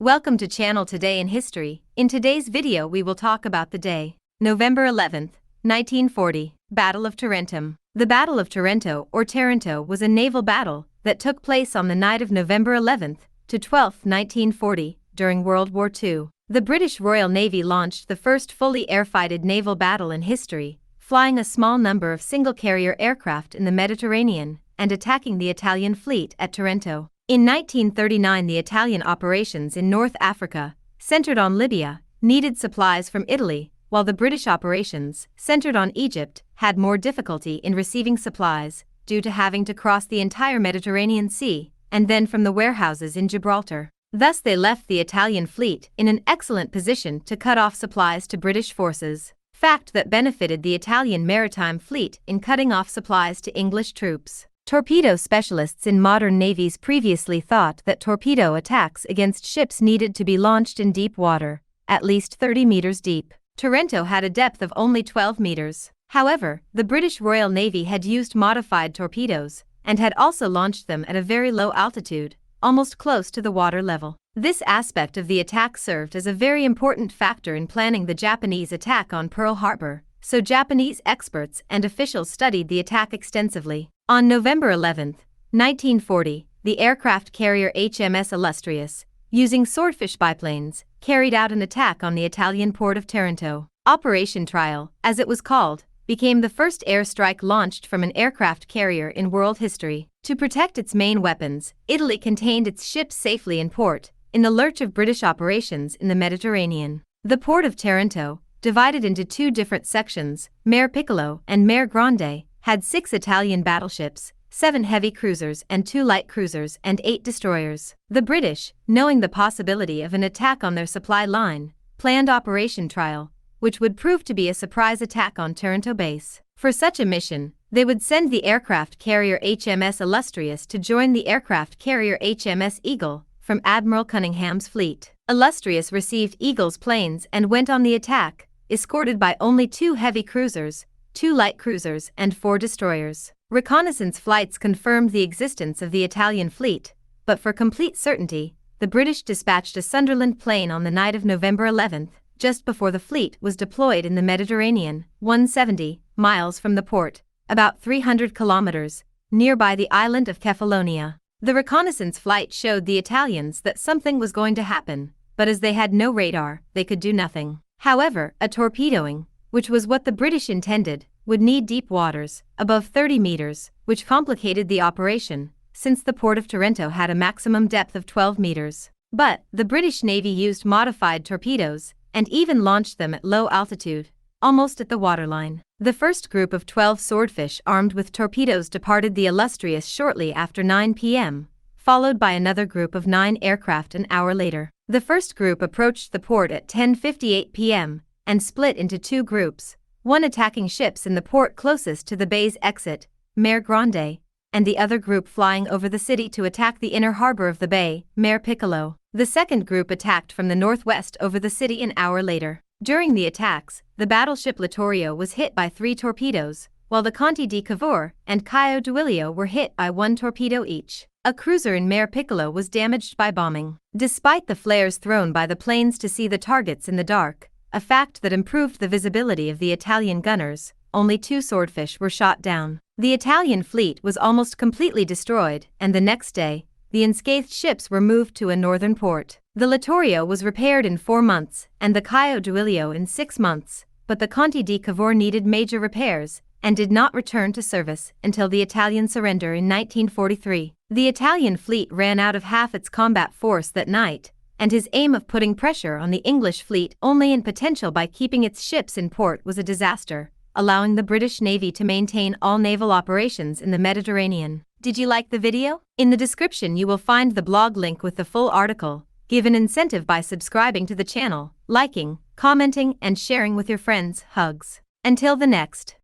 Welcome to Channel Today in History. In today's video we will talk about the day, November 11, 1940, Battle of Tarentum. The Battle of Tarentum or Tarentum was a naval battle that took place on the night of November 11 to 12, 1940, during World War II. The British Royal Navy launched the first fully air-fighted naval battle in history, flying a small number of single-carrier aircraft in the Mediterranean and attacking the Italian fleet at Tarentum. In 1939, the Italian operations in North Africa, centered on Libya, needed supplies from Italy, while the British operations, centered on Egypt, had more difficulty in receiving supplies due to having to cross the entire Mediterranean Sea and then from the warehouses in Gibraltar. Thus they left the Italian fleet in an excellent position to cut off supplies to British forces, fact that benefited the Italian maritime fleet in cutting off supplies to English troops. Torpedo specialists in modern navies previously thought that torpedo attacks against ships needed to be launched in deep water, at least 30 meters deep. Tarentum had a depth of only 12 meters. However, the British Royal Navy had used modified torpedoes and had also launched them at a very low altitude, almost close to the water level. This aspect of the attack served as a very important factor in planning the Japanese attack on Pearl Harbor, so Japanese experts and officials studied the attack extensively. On November 11, 1940, the aircraft carrier HMS Illustrious, using swordfish biplanes, carried out an attack on the Italian port of Tarentum. Operation Trial, as it was called, became the first airstrike launched from an aircraft carrier in world history. To protect its main weapons, Italy contained its ships safely in port, in the lurch of British operations in the Mediterranean. The port of Tarentum, divided into two different sections, Mare Piccolo and Mare Grande, had 6 Italian battleships, 7 heavy cruisers and 2 light cruisers and 8 destroyers. The British, knowing the possibility of an attack on their supply line, planned Operation Trial, which would prove to be a surprise attack on Tarentum base. For such a mission, they would send the aircraft carrier HMS Illustrious to join the aircraft carrier HMS Eagle from Admiral Cunningham's fleet. Illustrious received Eagle's planes and went on the attack, escorted by only 2 heavy cruisers, 2 light cruisers and 4 destroyers. Reconnaissance flights confirmed the existence of the Italian fleet, but for complete certainty, the British dispatched a Sunderland plane on the night of November 11, just before the fleet was deployed in the Mediterranean, 170 miles from the port, about 300 kilometers, nearby the island of Kefalonia. The reconnaissance flight showed the Italians that something was going to happen, but as they had no radar, they could do nothing. However, a torpedoing, which was what the British intended, would need deep waters, above 30 meters, which complicated the operation, since the port of Tarentum had a maximum depth of 12 meters. But, the British Navy used modified torpedoes, and even launched them at low altitude, almost at the waterline. The first group of 12 swordfish armed with torpedoes departed the Illustrious shortly after 9 p.m., followed by another group of 9 aircraft an hour later. The first group approached the port at 10:58 p.m., and split into 2 groups, one attacking ships in the port closest to the bay's exit, Mare Grande, and the other group flying over the city to attack the inner harbor of the bay, Mare Piccolo. The second group attacked from the northwest over the city an hour later. During the attacks, the battleship Littorio was hit by 3 torpedoes, while the Conte di Cavour and Caio Duilio were hit by 1 torpedo each. A cruiser in Mare Piccolo was damaged by bombing. Despite the flares thrown by the planes to see the targets in the dark, a fact that improved the visibility of the Italian gunners, only 2 swordfish were shot down. The Italian fleet was almost completely destroyed, and the next day, the unscathed ships were moved to a northern port. The Littorio was repaired in 4 months, and the Caio Duilio in 6 months, but the Conte di Cavour needed major repairs, and did not return to service until the Italian surrender in 1943. The Italian fleet ran out of half its combat force that night, and his aim of putting pressure on the English fleet only in potential by keeping its ships in port was a disaster, allowing the British Navy to maintain all naval operations in the Mediterranean. Did you like the video? In the description you will find the blog link with the full article. Give an incentive by subscribing to the channel, liking, commenting and sharing with your friends. Hugs. Until the next.